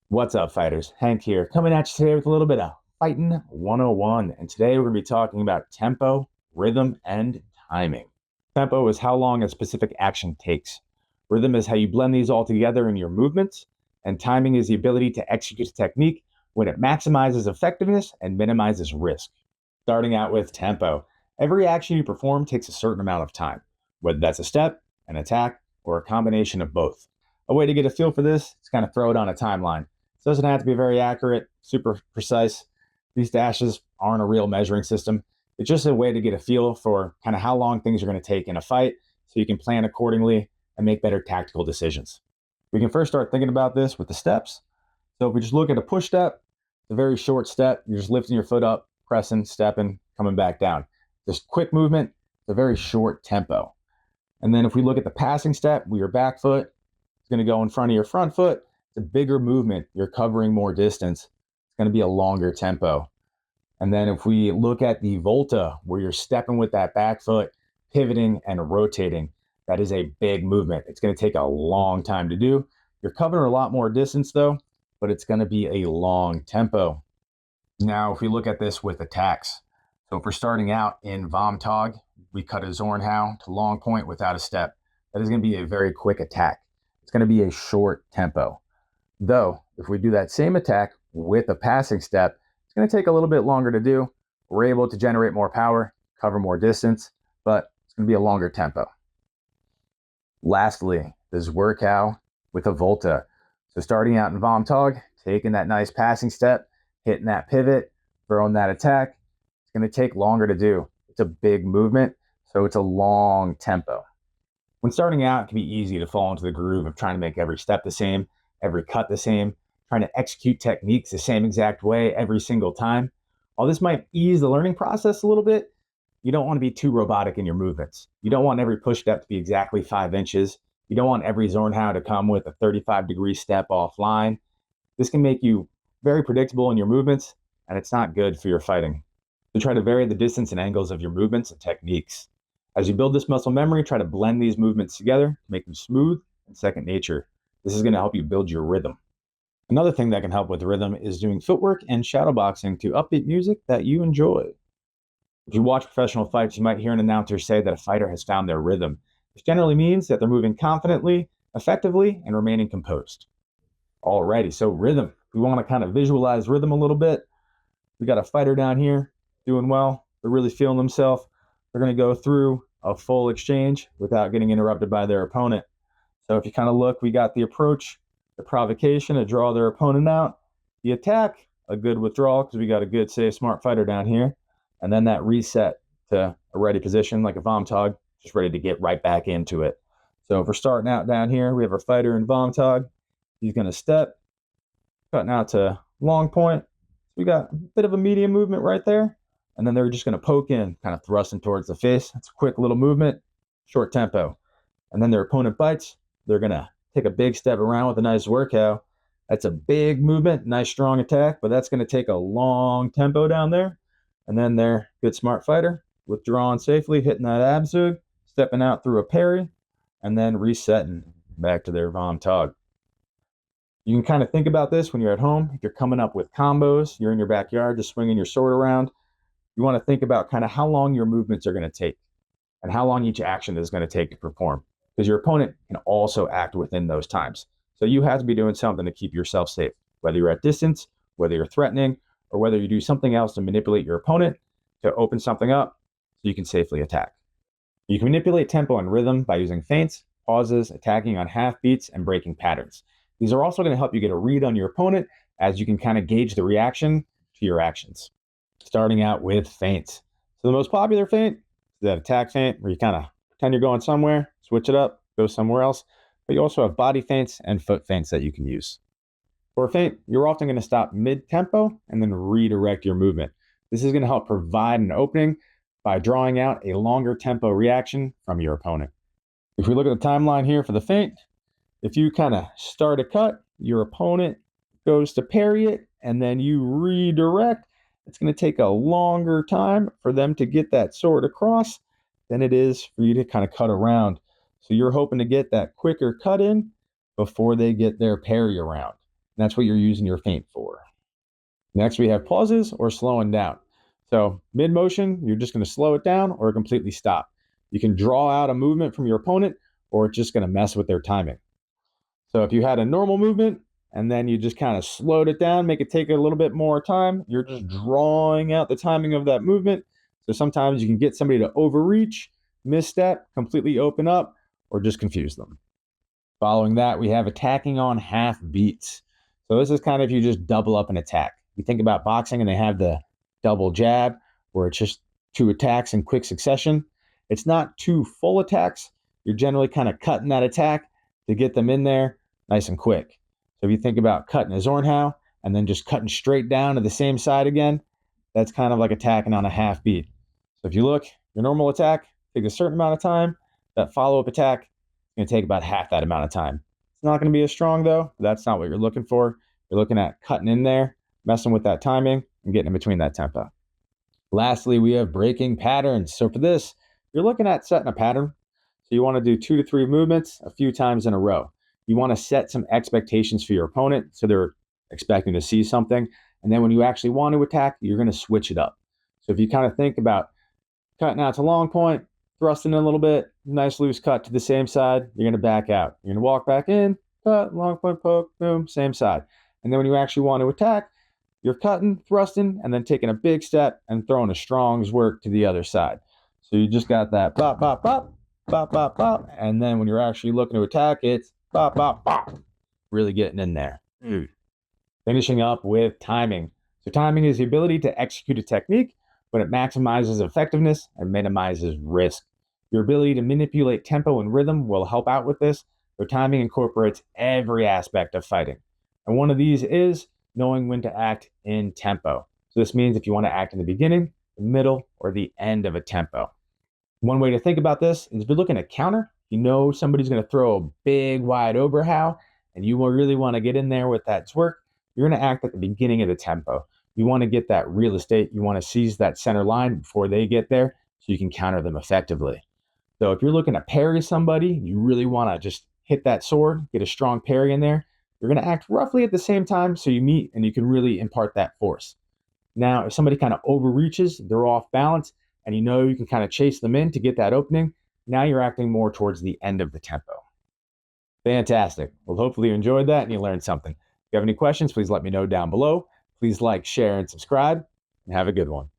What's up, fighters? Hank here, coming at you today with a little bit of Fightin 101. And today we're going to be talking about tempo, rhythm, and timing. Tempo is how long a specific action takes. Rhythm is how you blend these all together in your movements. And timing is the ability to execute a technique when it maximizes effectiveness and minimizes risk. Starting out with tempo. Every action you perform takes a certain amount of time, whether that's a step, an attack, or a combination of both. A way to get a feel for this is kind of throw it on a timeline. Doesn't have to be very accurate, super precise. These dashes aren't a real measuring system. It's just a way to get a feel for kind of how long things are going to take in a fight so you can plan accordingly and make better tactical decisions. We can first start thinking about this with the steps. So if we just look at a push step, it's a very short step. You're just lifting your foot up, pressing, stepping, coming back down. Just quick movement, it's a very short tempo. And then if we look at the passing step, where your back foot is going to go in front of your front foot, it's a bigger movement. You're covering more distance. It's going to be a longer tempo. And then if we look at the volta, where you're stepping with that back foot, pivoting and rotating, that is a big movement. It's going to take a long time to do. You're covering a lot more distance though, but it's going to be a long tempo. Now, if we look at this with attacks, so if we're starting out in Vomtog, we cut a Zornhau to long point without a step. That is going to be a very quick attack. It's going to be a short tempo. Though, if we do that same attack with a passing step, it's going to take a little bit longer to do. We're able to generate more power, cover more distance, but it's going to be a longer tempo. Lastly, the Zwerkow with a Volta. So starting out in Vomtog, taking that nice passing step, hitting that pivot, throwing that attack, it's going to take longer to do. It's a big movement, so it's a long tempo. When starting out, it can be easy to fall into the groove of trying to make every step the same, every cut the same, trying to execute techniques the same exact way every single time. While this might ease the learning process a little bit, you don't want to be too robotic in your movements. You don't want every push step to be exactly 5 inches. You don't want every Zornhau to come with a 35-degree step offline. This can make you very predictable in your movements, and it's not good for your fighting. So try to vary the distance and angles of your movements and techniques. As you build this muscle memory, try to blend these movements together to make them smooth and second nature. This is going to help you build your rhythm. Another thing that can help with rhythm is doing footwork and shadowboxing to upbeat music that you enjoy. If you watch professional fights, you might hear an announcer say that a fighter has found their rhythm. This generally means that they're moving confidently, effectively, and remaining composed. Alrighty, so rhythm. We want to kind of visualize rhythm a little bit. We got a fighter down here doing well. They're really feeling themselves. They're going to go through a full exchange without getting interrupted by their opponent. So if you kind of look, we got the approach, the provocation to draw their opponent out, the attack, a good withdrawal because we got a good, safe, smart fighter down here, and then that reset to a ready position like a Vomtog, just ready to get right back into it. So if we're starting out down here, we have our fighter in Vomtog. He's going to step, cutting out to long point. We got a bit of a medium movement right there, and then they're just going to poke in, kind of thrusting towards the face. It's a quick little movement, short tempo. And then their opponent bites. They're going to take a big step around with a nice Zwerkow. That's a big movement, nice strong attack, but that's going to take a long tempo down there. And then their good smart fighter, withdrawing safely, hitting that Abzug, stepping out through a parry, and then resetting back to their Vomtog. You can kind of think about this when you're at home. If you're coming up with combos, you're in your backyard just swinging your sword around, you want to think about kind of how long your movements are going to take and how long each action is going to take to perform, because your opponent can also act within those times. So you have to be doing something to keep yourself safe, whether you're at distance, whether you're threatening, or whether you do something else to manipulate your opponent to open something up so you can safely attack. You can manipulate tempo and rhythm by using feints, pauses, attacking on half beats, and breaking patterns. These are also going to help you get a read on your opponent as you can kind of gauge the reaction to your actions. Starting out with feints. So the most popular feint is that attack feint where you kind of pretend you're going somewhere, switch it up, go somewhere else. But you also have body feints and foot feints that you can use. For a feint, you're often going to stop mid-tempo and then redirect your movement. This is going to help provide an opening by drawing out a longer tempo reaction from your opponent. If we look at the timeline here for the feint, if you kind of start a cut, your opponent goes to parry it, and then you redirect, it's going to take a longer time for them to get that sword across than it is for you to kind of cut around. So you're hoping to get that quicker cut in before they get their parry around. And that's what you're using your feint for. Next, we have pauses or slowing down. So mid-motion, you're just going to slow it down or completely stop. You can draw out a movement from your opponent, or it's just going to mess with their timing. So if you had a normal movement and then you just kind of slowed it down, make it take a little bit more time, you're just drawing out the timing of that movement. So sometimes you can get somebody to overreach, misstep, completely open up, or just confuse them. Following that, we have attacking on half beats. So this is kind of you just double up an attack. You think about boxing and they have the double jab where it's just 2 attacks in quick succession. It's not 2 full attacks. You're generally kind of cutting that attack to get them in there nice and quick. So if you think about cutting a Zornhau and then just cutting straight down to the same side again, that's kind of like attacking on a half beat. So if you look, your normal attack takes a certain amount of time. That follow-up attack is going to take about half that amount of time. It's not going to be as strong though. That's not what you're looking for. You're looking at cutting in there, messing with that timing, and getting in between that tempo. Lastly, we have breaking patterns. So for this, you're looking at setting a pattern. So you want to do 2 to 3 movements a few times in a row. You want to set some expectations for your opponent so they're expecting to see something. And then when you actually want to attack, you're going to switch it up. So if you kind of think about cutting out to long point, thrusting in a little bit, nice loose cut to the same side, you're going to back out. You're going to walk back in, cut, long point, poke, boom, same side. And then when you actually want to attack, you're cutting, thrusting, and then taking a big step and throwing a strong's work to the other side. So you just got that bop, bop, bop, bop, bop, bop. And then when you're actually looking to attack, it's bop, bop, bop. Really getting in there. Finishing up with timing. So timing is the ability to execute a technique when it maximizes effectiveness and minimizes risk. Your ability to manipulate tempo and rhythm will help out with this. So timing incorporates every aspect of fighting. And one of these is knowing when to act in tempo. So this means if you want to act in the beginning, the middle, or the end of a tempo. One way to think about this is if you're looking at counter, you know somebody's going to throw a big wide overhow, and you will really want to get in there with that twerk, you're going to act at the beginning of the tempo. You want to get that real estate. You want to seize that center line before they get there so you can counter them effectively. So if you're looking to parry somebody, you really want to just hit that sword, get a strong parry in there. You're going to act roughly at the same time so you meet and you can really impart that force. Now, if somebody kind of overreaches, they're off balance, and you know you can kind of chase them in to get that opening, now you're acting more towards the end of the tempo. Fantastic. Well, hopefully you enjoyed that and you learned something. If you have any questions, please let me know down below. Please like, share, and subscribe, and have a good one.